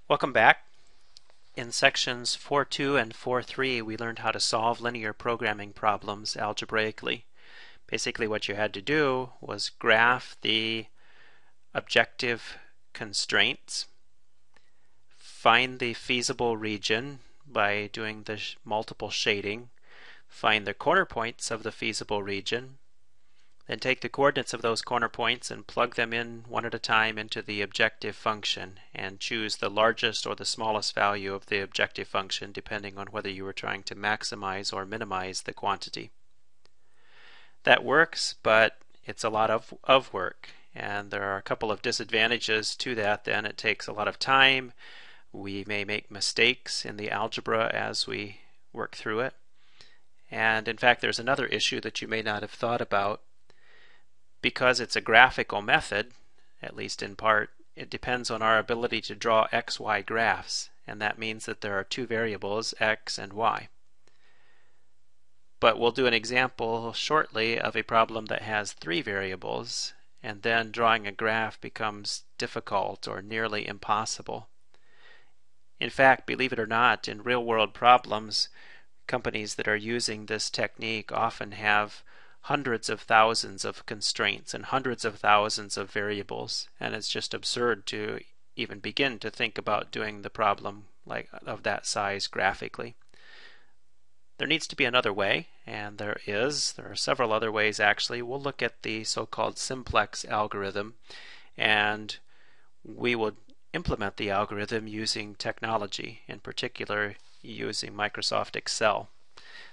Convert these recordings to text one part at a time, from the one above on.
Welcome back. In sections 4.2 and 4.3 we learned how to solve linear programming problems algebraically. Basically what you had to do was graph the objective constraints, find the feasible region by doing the multiple shading, find the corner points of the feasible region, then take the coordinates of those corner points and plug them in one at a time into the objective function and choose the largest or the smallest value of the objective function depending on whether you were trying to maximize or minimize the quantity. That works, but it's a lot of work, and there are a couple of disadvantages to that. Then it takes a lot of time. We may make mistakes in the algebra as we work through it. And in fact, there's another issue that you may not have thought about. Because it's a graphical method, at least in part, it depends on our ability to draw x-y graphs, and that means that there are two variables, x and y. But we'll do an example shortly of a problem that has three variables, and then drawing a graph becomes difficult or nearly impossible. In fact, believe it or not, in real-world problems, companies that are using this technique often have hundreds of thousands of constraints and hundreds of thousands of variables, and it's just absurd to even begin to think about doing the problem of that size graphically. There needs to be another way, and there are several other ways actually. We'll look at the so-called Simplex algorithm, and we will implement the algorithm using technology, in particular using Microsoft Excel.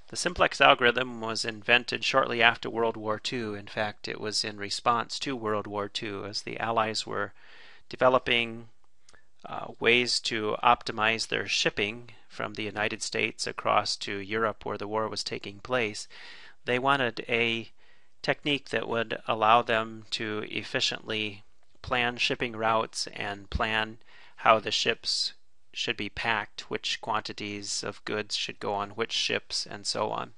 The Simplex algorithm was invented shortly after World War II. In fact, it was in response to World War II as the Allies were developing ways to optimize their shipping from the United States across to Europe where the war was taking place. They wanted a technique that would allow them to efficiently plan shipping routes and plan how the ships should be packed, which quantities of goods should go on which ships, and so on.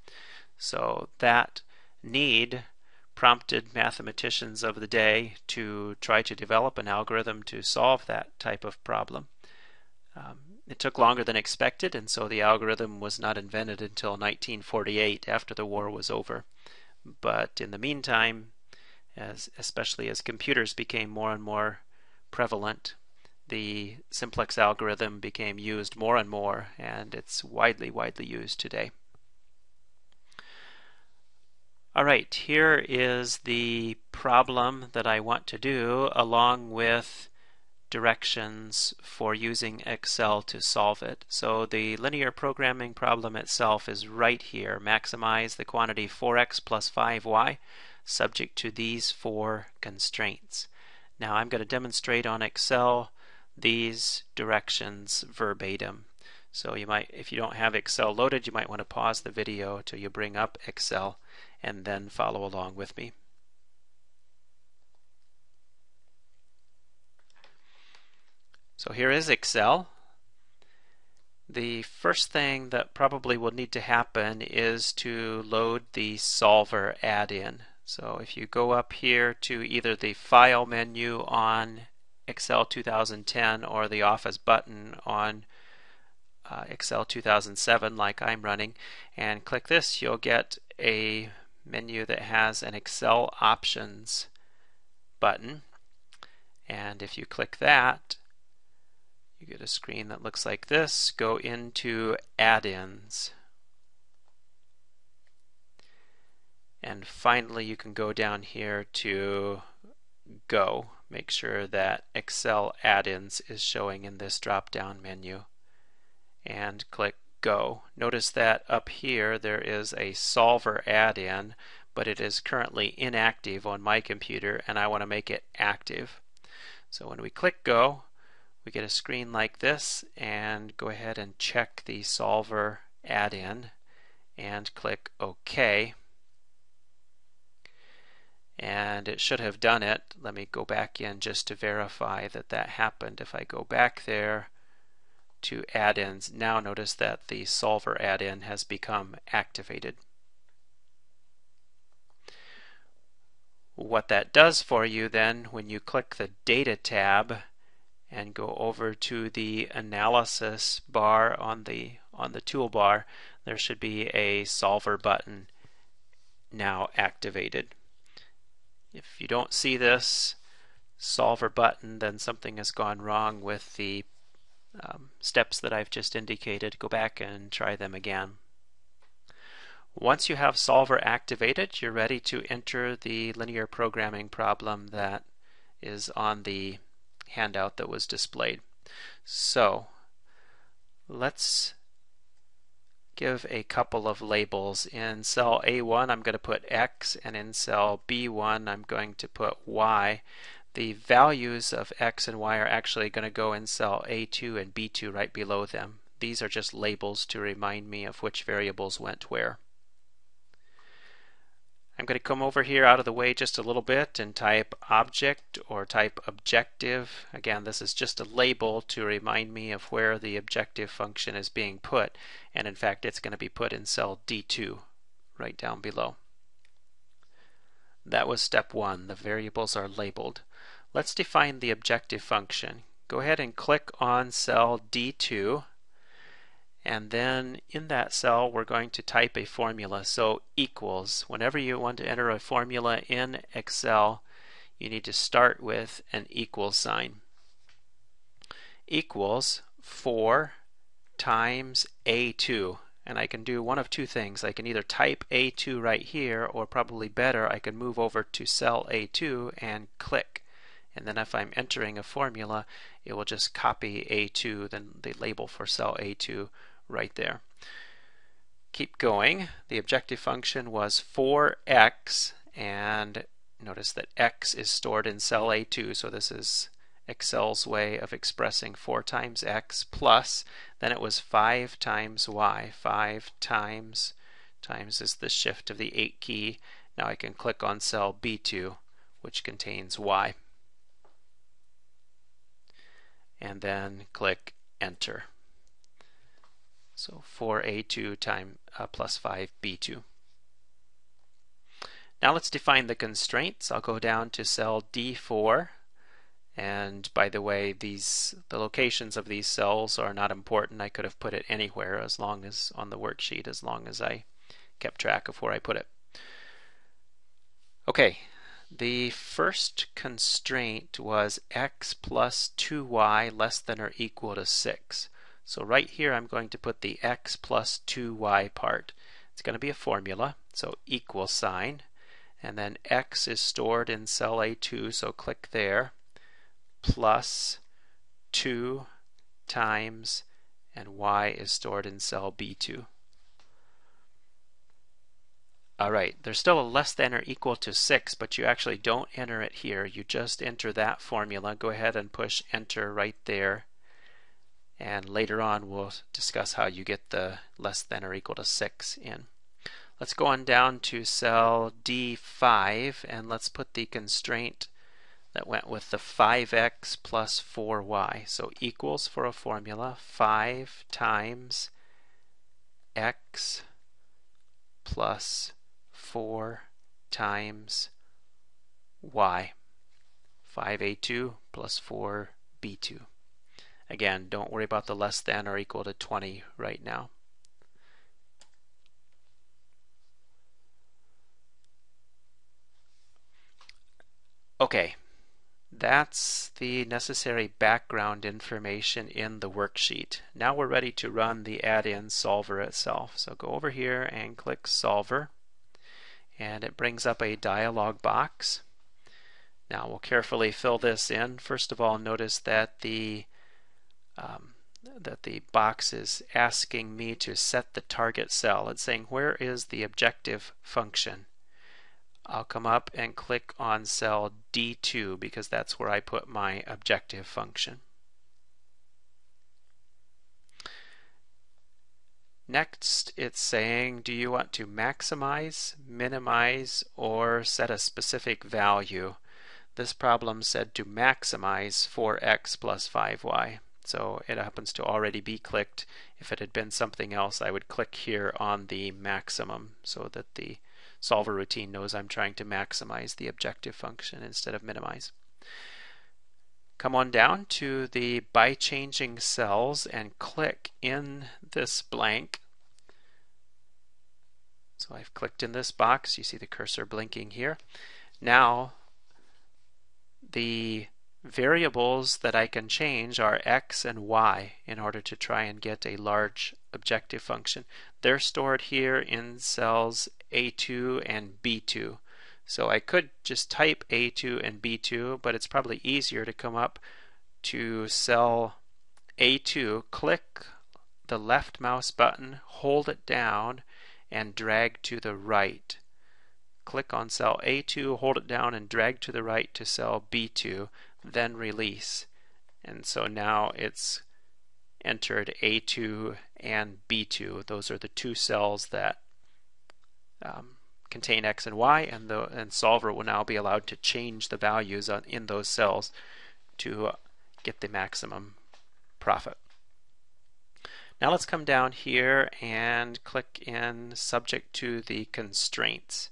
So that need prompted mathematicians of the day to try to develop an algorithm to solve that type of problem. It took longer than expected, and so the algorithm was not invented until 1948, after the war was over. But in the meantime, especially as computers became more and more prevalent, the Simplex algorithm became used more and more, and it's widely used today. Alright, here is the problem that I want to do along with directions for using Excel to solve it. So the linear programming problem itself is right here. Maximize the quantity 4x plus 5y subject to these four constraints. Now I'm going to demonstrate on Excel these directions verbatim. So you might, if you don't have Excel loaded, you might want to pause the video till you bring up Excel and then follow along with me. So here is Excel. The first thing that probably will need to happen is to load the solver add-in. So if you go up here to either the File menu on Excel 2010 or the Office button on Excel 2007 like I'm running, and click this, you'll get a menu that has an Excel Options button, and if you click that, you get a screen that looks like this. Go into Add-ins, and finally you can go down here to Go. Make sure that Excel Add-ins is showing in this drop-down menu, and click Go. Notice that up here there is a solver add-in, but it is currently inactive on my computer, and I want to make it active. So when we click Go, we get a screen like this, and go ahead and check the solver add-in and click OK. And it should have done it. Let me go back in just to verify that that happened. If I go back there to add-ins, now notice that the solver add-in has become activated. What that does for you then, when you click the Data tab and go over to the analysis bar on the toolbar, there should be a solver button now activated. If you don't see this solver button, then something has gone wrong with the steps that I've just indicated. Go back and try them again. Once you have solver activated, you're ready to enter the linear programming problem that is on the handout that was displayed. So let's give a couple of labels. In cell A1 I'm going to put X, and in cell B1 I'm going to put Y. The values of X and Y are actually going to go in cell A2 and B2 right below them. These are just labels to remind me of which variables went where. I'm going to come over here out of the way just a little bit and type object or type objective. Again, this is just a label to remind me of where the objective function is being put, and in fact it's going to be put in cell D2 right down below. That was step one. The variables are labeled. Let's define the objective function. Go ahead and click on cell D2, and then in that cell we're going to type a formula. So equals. Whenever you want to enter a formula in Excel, you need to start with an equal sign. Equals 4 times A2. And I can do one of two things. I can either type A2 right here, or probably better, I can move over to cell A2 and click. And then if I'm entering a formula, it will just copy A2, then the label for cell A2 right there. Keep going. The objective function was 4x, and notice that x is stored in cell A2, so this is Excel's way of expressing 4 times x plus, then it was 5 times y. 5 times is the shift of the 8 key. Now I can click on cell B2, which contains y, and then click enter. So 4A2 plus 5B2. Now let's define the constraints. I'll go down to cell D4, and by the way, the locations of these cells are not important. I could have put it anywhere as long as on the worksheet, as long as I kept track of where I put it. Okay, the first constraint was x plus 2y less than or equal to 6. So right here I'm going to put the x plus 2y part. It's going to be a formula, so equal sign, and then x is stored in cell A2, so click there, plus 2 times, and y is stored in cell B2. Alright, there's still a less than or equal to 6, but you actually don't enter it here. You just enter that formula. Go ahead and push enter right there. And later on we'll discuss how you get the less than or equal to 6 in. Let's go on down to cell D5, and let's put the constraint that went with the 5x plus 4y. So equals for a formula, 5 times x plus 4 times y. 5a2 plus 4b2. Again, don't worry about the less than or equal to 20 right now. Okay, that's the necessary background information in the worksheet. Now we're ready to run the add-in solver itself. So go over here and click solver, and it brings up a dialog box. Now we'll carefully fill this in. First of all, notice that the box is asking me to set the target cell. It's saying, where is the objective function? I'll come up and click on cell D2 because that's where I put my objective function. Next, it's saying, do you want to maximize, minimize, or set a specific value? This problem said to maximize 4x plus 5y. So it happens to already be clicked. If it had been something else, I would click here on the maximum so that the solver routine knows I'm trying to maximize the objective function instead of minimize. Come on down to the by changing cells and click in this blank. So I've clicked in this box. You see the cursor blinking here. Now the variables that I can change are x and y in order to try and get a large objective function. They're stored here in cells A2 and B2. So I could just type A2 and B2, but it's probably easier to come up to cell A2, click the left mouse button, hold it down, and drag to the right. Click on cell A2, hold it down, and drag to the right to cell B2, then release. And so now it's entered A2 and B2. Those are the two cells that contain x and y, and solver will now be allowed to change the values in those cells to get the maximum profit. Now let's come down here and click in subject to the constraints.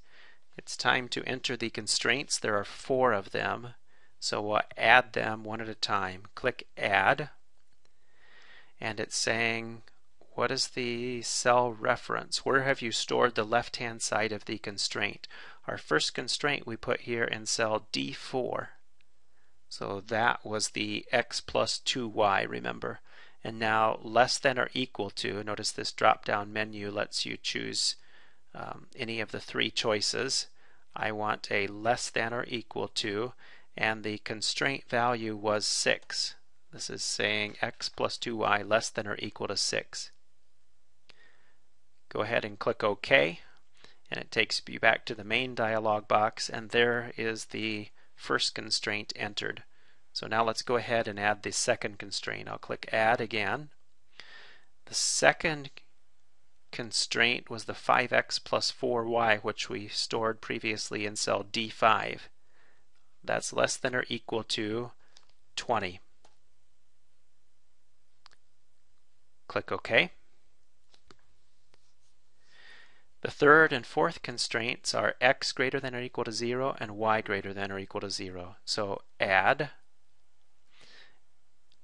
It's time to enter the constraints. There are 4 of them, so we'll add them one at a time. Click Add, and it's saying, what is the cell reference? Where have you stored the left-hand side of the constraint? Our first constraint we put here in cell D4. So that was the x plus 2y, remember. And now less than or equal to, notice this drop-down menu lets you choose any of the 3 choices. I want a less than or equal to, and the constraint value was 6. This is saying x plus 2y less than or equal to 6. Go ahead and click OK, and it takes you back to the main dialog box, and there is the first constraint entered. So now let's go ahead and add the second constraint. I'll click Add again. The second constraint was the 5x plus 4y, which we stored previously in cell D5. That's less than or equal to 20. Click OK. The third and fourth constraints are x greater than or equal to 0 and y greater than or equal to 0. So add.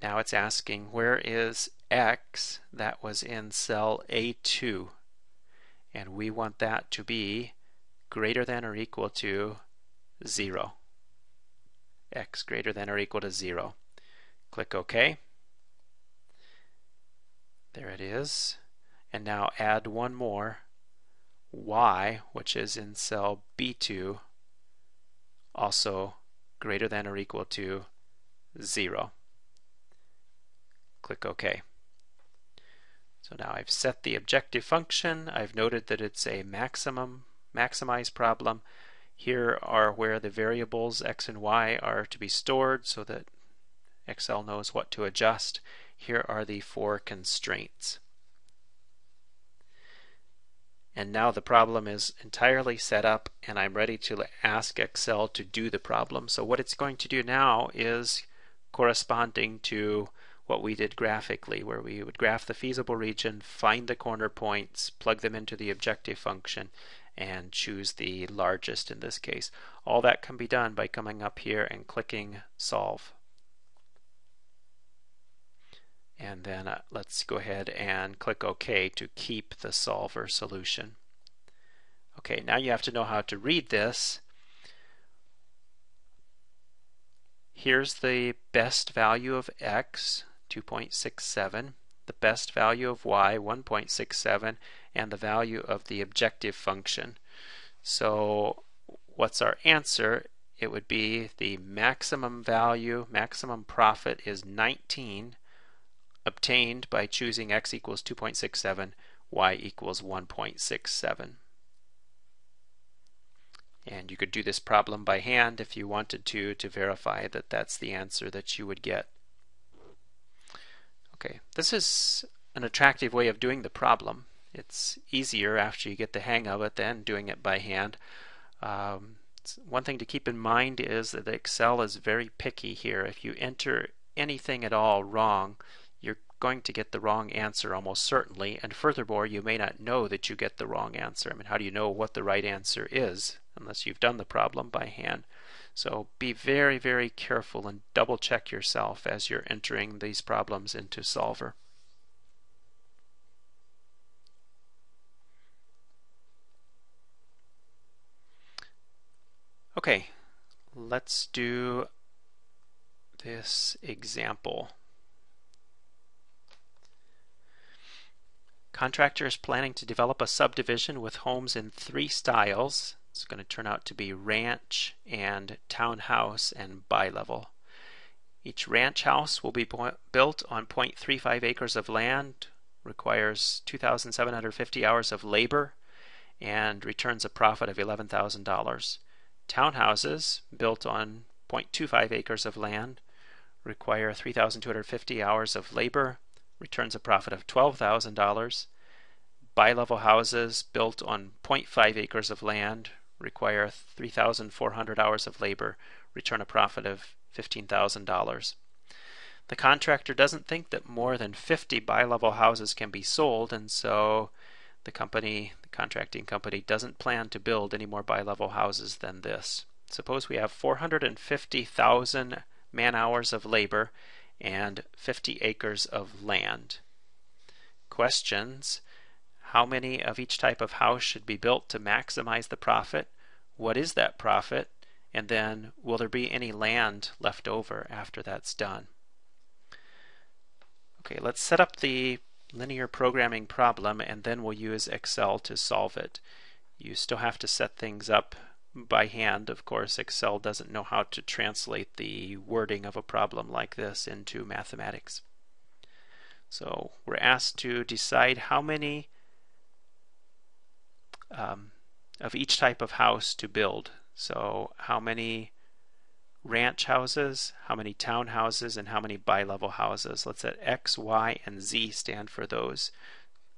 Now it's asking, where is x that was in cell A2? And we want that to be greater than or equal to 0. X greater than or equal to 0. Click OK. There it is. And now add one more, y, which is in cell B2, also greater than or equal to 0. Click OK. So now I've set the objective function. I've noted that it's a maximize problem. Here are where the variables x and y are to be stored so that Excel knows what to adjust. Here are the 4 constraints. And now the problem is entirely set up, and I'm ready to ask Excel to do the problem. So what it's going to do now is corresponding to what we did graphically, where we would graph the feasible region, find the corner points, plug them into the objective function, and choose the largest in this case. All that can be done by coming up here and clicking Solve. And then let's go ahead and click OK to keep the solver solution. Okay, now you have to know how to read this. Here's the best value of x, 2.67, the best value of y, 1.67, and the value of the objective function. So what's our answer? It would be the maximum value, maximum profit is 19, obtained by choosing x equals 2.67, y equals 1.67. And you could do this problem by hand if you wanted to verify that that's the answer that you would get. Okay, this is an attractive way of doing the problem. It's easier after you get the hang of it than doing it by hand. One thing to keep in mind is that Excel is very picky here. If you enter anything at all wrong, you're going to get the wrong answer almost certainly, and furthermore, you may not know that you get the wrong answer. I mean, how do you know what the right answer is unless you've done the problem by hand? So be very, very careful and double check yourself as you're entering these problems into Solver. Okay, let's do this example. Contractor is planning to develop a subdivision with homes in 3 styles. It's going to turn out to be ranch and townhouse and bi-level. Each ranch house will be built on 0.35 acres of land, requires 2,750 hours of labor, and returns a profit of $11,000. Townhouses built on 0.25 acres of land require 3,250 hours of labor, returns a profit of $12,000. Bi-level houses built on 0.5 acres of land require 3,400 hours of labor, return a profit of $15,000. The contractor doesn't think that more than 50 bi-level houses can be sold, and so the contracting company, doesn't plan to build any more bi-level houses than this. Suppose we have 450,000 man-hours of labor and 50 acres of land. Questions: how many of each type of house should be built to maximize the profit? What is that profit? And then, will there be any land left over after that's done? Okay, let's set up the linear programming problem, and then we'll use Excel to solve it. You still have to set things up by hand. Of course, Excel doesn't know how to translate the wording of a problem like this into mathematics. So we're asked to decide how many of each type of house to build. So how many ranch houses, how many townhouses, and how many bi-level houses. Let's let X, Y, and Z stand for those.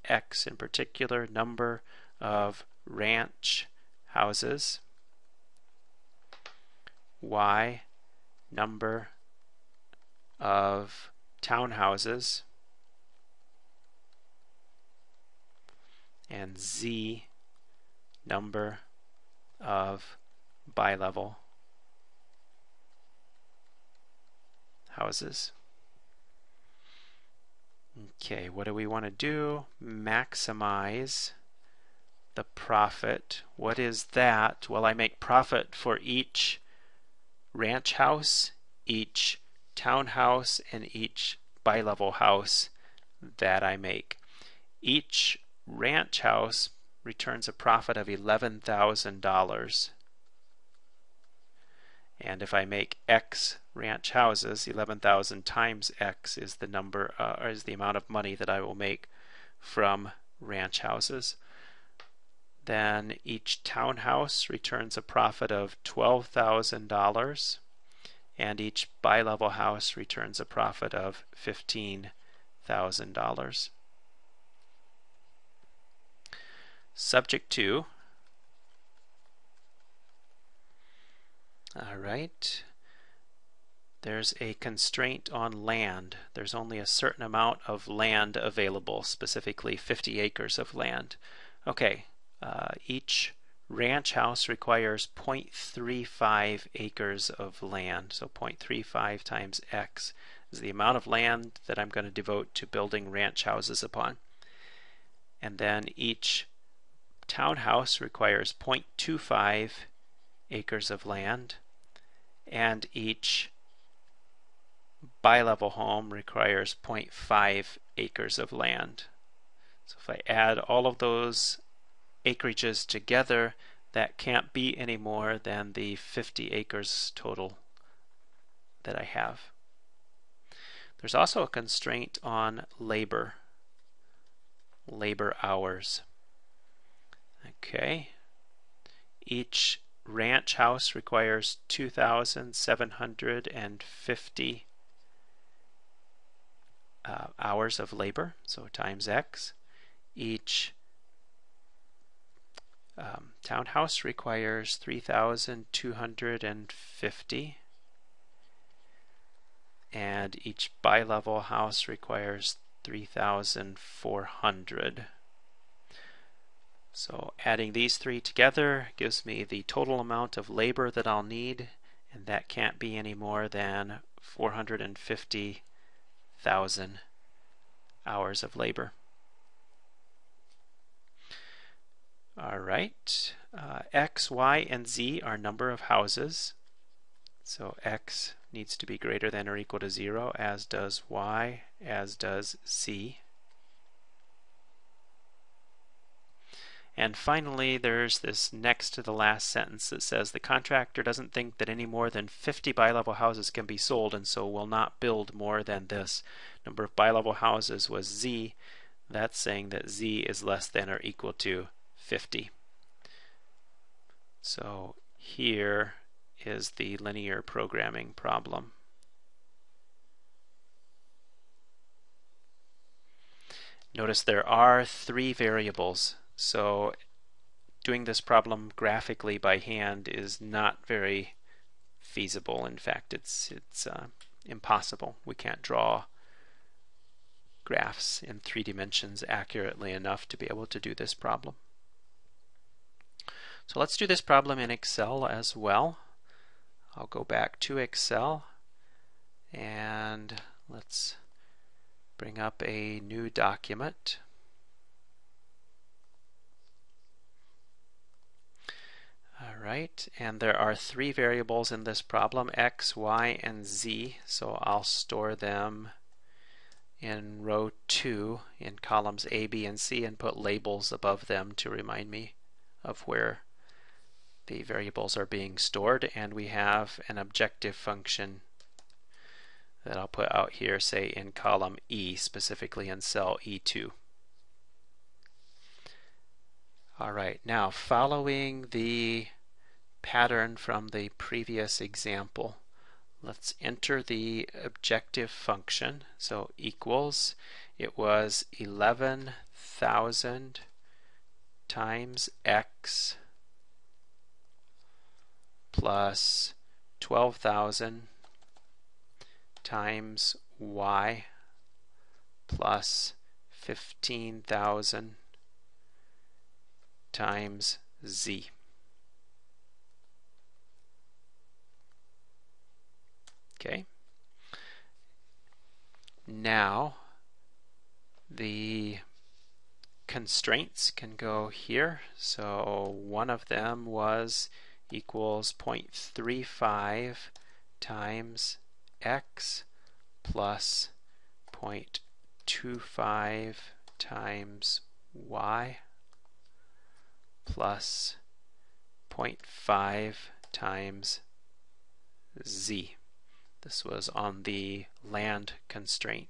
X in particular, number of ranch houses. Y, number of townhouses. And Z, number of bi-level houses. Okay, what do we want to do? Maximize the profit. What is that? Well, I make profit for each ranch house, each townhouse, and each bi-level house that I make. Each ranch house returns a profit of $11,000. And if I make X ranch houses, 11,000 times X is the number, is the amount of money that I will make from ranch houses. Then each townhouse returns a profit of $12,000, and each bi-level house returns a profit of $15,000. Subject to. All right. There's a constraint on land. There's only a certain amount of land available, specifically 50 acres of land. Okay, each ranch house requires 0.35 acres of land. So 0.35 times X is the amount of land that I'm going to devote to building ranch houses upon. And then each townhouse requires 0.25 acres of land, and each bi-level home requires 0.5 acres of land. So if I add all of those acreages together, that can't be any more than the 50 acres total that I have. There's also a constraint on labor hours. Okay, each ranch house requires 2,750 hours of labor, so times X. Each townhouse requires 3,250, and each bi-level house requires 3,400. So adding these three together gives me the total amount of labor that I'll need, and that can't be any more than 450,000 hours of labor. All right, X, Y, and Z are number of houses. So X needs to be greater than or equal to 0, as does Y, as does Z. And finally, there's this next to the last sentence that says the contractor doesn't think that any more than 50 bi-level houses can be sold, and so will not build more than this. Number of bi-level houses was Z. That's saying that Z is less than or equal to 50. So here is the linear programming problem. Notice there are 3 variables, so doing this problem graphically by hand is not very feasible. In fact, it's impossible. We can't draw graphs in 3 dimensions accurately enough to be able to do this problem. So let's do this problem in Excel as well. I'll go back to Excel and let's bring up a new document. All right, and there are 3 variables in this problem, X, Y, and Z, so I'll store them in row 2 in columns A, B, and C and put labels above them to remind me of where the variables are being stored. And we have an objective function that I'll put out here, say in column E, specifically in cell E2. All right, now following the pattern from the previous example, let's enter the objective function. So equals, it was 11,000 times X plus 12,000 times Y plus 15,000 times Z. Okay. Now the constraints can go here. So one of them was equals 0.35 times X plus 0.25 times Y plus 0.5 times Z. This was on the land constraint.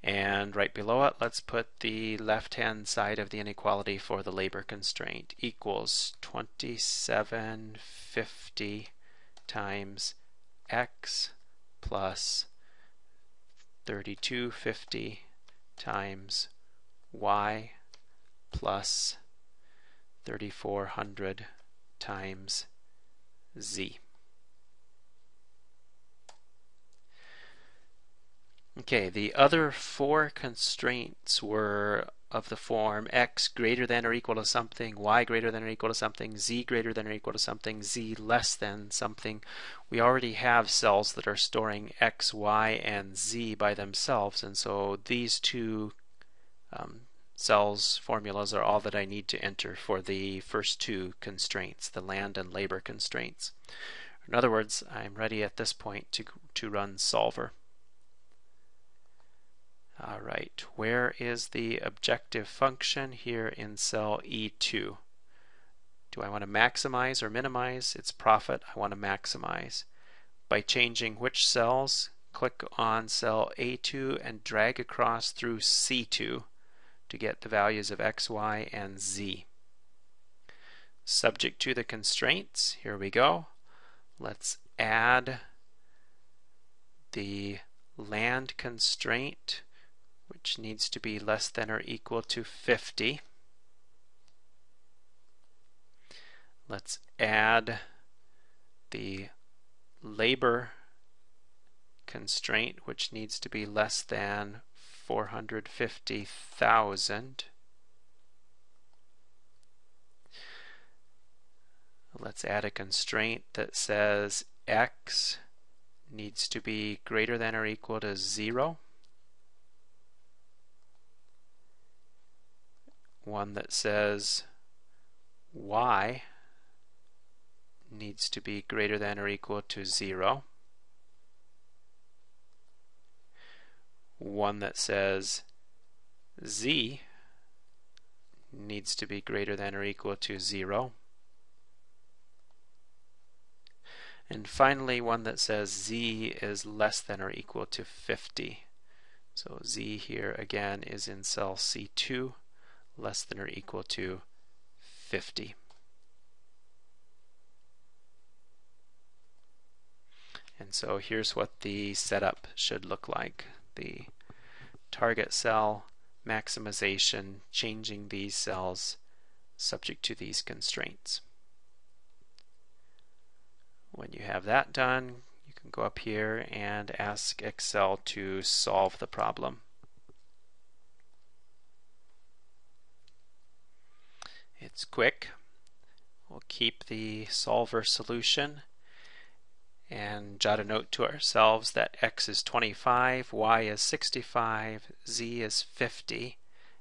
And right below it, let's put the left-hand side of the inequality for the labor constraint. Equals 2750 times X plus 3250 times Y plus 3400 times Z. Okay, the other 4 constraints were of the form X greater than or equal to something, Y greater than or equal to something, Z greater than or equal to something, Z less than something. We already have cells that are storing X, Y, and Z by themselves, and so these 2 cells formulas are all that I need to enter for the first 2 constraints, the land and labor constraints. In other words, I'm ready at this point to run solver. All right, where is the objective function? Here in cell E2. Do I want to maximize or minimize its profit? I want to maximize. By changing which cells, click on cell A2 and drag across through C2 to get the values of X, Y, and Z. Subject to the constraints, here we go. Let's add the land constraint, which needs to be less than or equal to 50. Let's add the labor constraint, which needs to be less than 450,000. Let's add a constraint that says x needs to be greater than or equal to 0. One that says y needs to be greater than or equal to 0. One that says z needs to be greater than or equal to 0. And finally, one that says z is less than or equal to 50. So z here again is in cell C2, less than or equal to 50. And so here's what the setup should look like. The target cell maximization, changing these cells subject to these constraints. When you have that done, you can go up here and ask Excel to solve the problem. It's quick. We'll keep the solver solution and jot a note to ourselves that x is 25, y is 65, z is 50,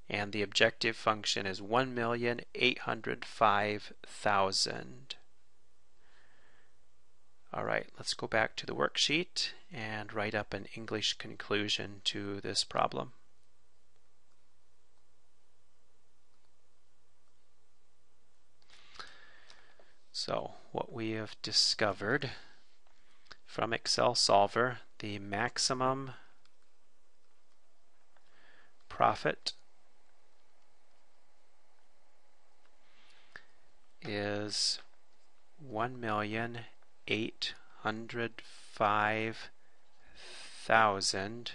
and the objective function is 1,805,000. All right, let's go back to the worksheet and write up an English conclusion to this problem. So what we have discovered from Excel Solver, the maximum profit is 1,805,000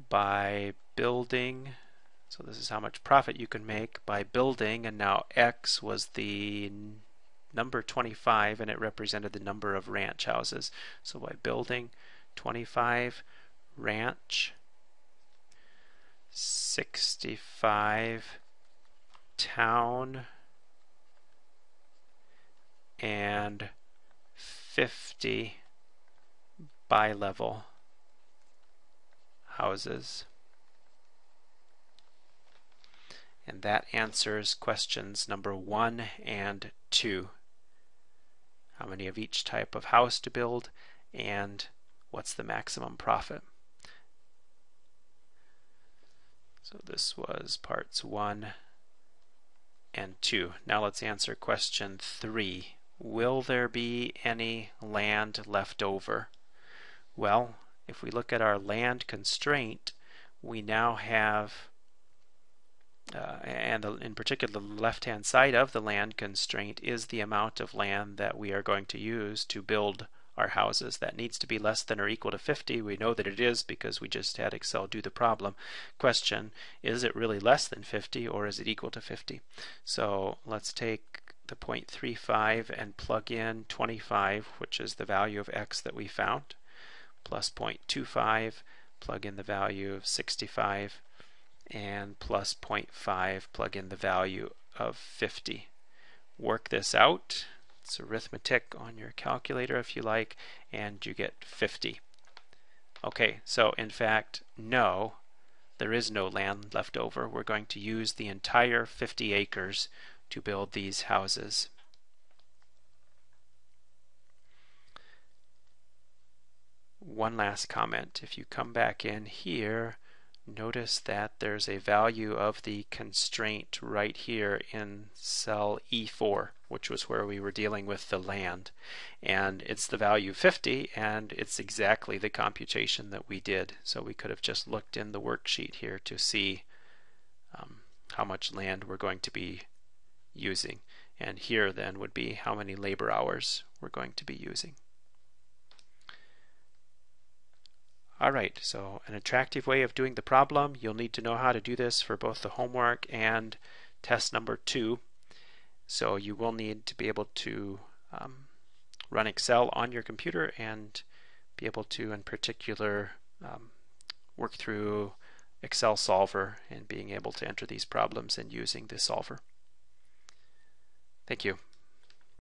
by building, so this is how much profit you can make by building, and now X was the number 25 and it represented the number of ranch houses. So by building 25 ranch, 65 town, and 50 bi-level houses. And that answers questions number 1 and 2. How many of each type of house to build, and what's the maximum profit? So this was parts 1 and 2. Now let's answer question 3. Will there be any land left over? Well, if we look at our land constraint, we now have and in particular the left-hand side of the land constraint is the amount of land that we are going to use to build our houses. That needs to be less than or equal to 50. We know that it is because we just had Excel do the problem. Question, is it really less than 50 or is it equal to 50? So let's take the 0.35 and plug in 25, which is the value of x that we found, plus 0.25, plug in the value of 65, and plus 0.5, plug in the value of 50. Work this out. It's arithmetic on your calculator if you like, and you get 50. Okay, so in fact, no, there is no land left over. We're going to use the entire 50 acres to build these houses. One last comment. If you come back in here, notice that there's a value of the constraint right here in cell E4, which was where we were dealing with the land. And it's the value 50, and it's exactly the computation that we did. So we could have just looked in the worksheet here to see how much land we're going to be using. And here then would be how many labor hours we're going to be using. Alright, so an attractive way of doing the problem. You'll need to know how to do this for both the homework and test number 2. So you will need to be able to run Excel on your computer and be able to, in particular, work through Excel Solver and being able to enter these problems and using the solver. Thank you.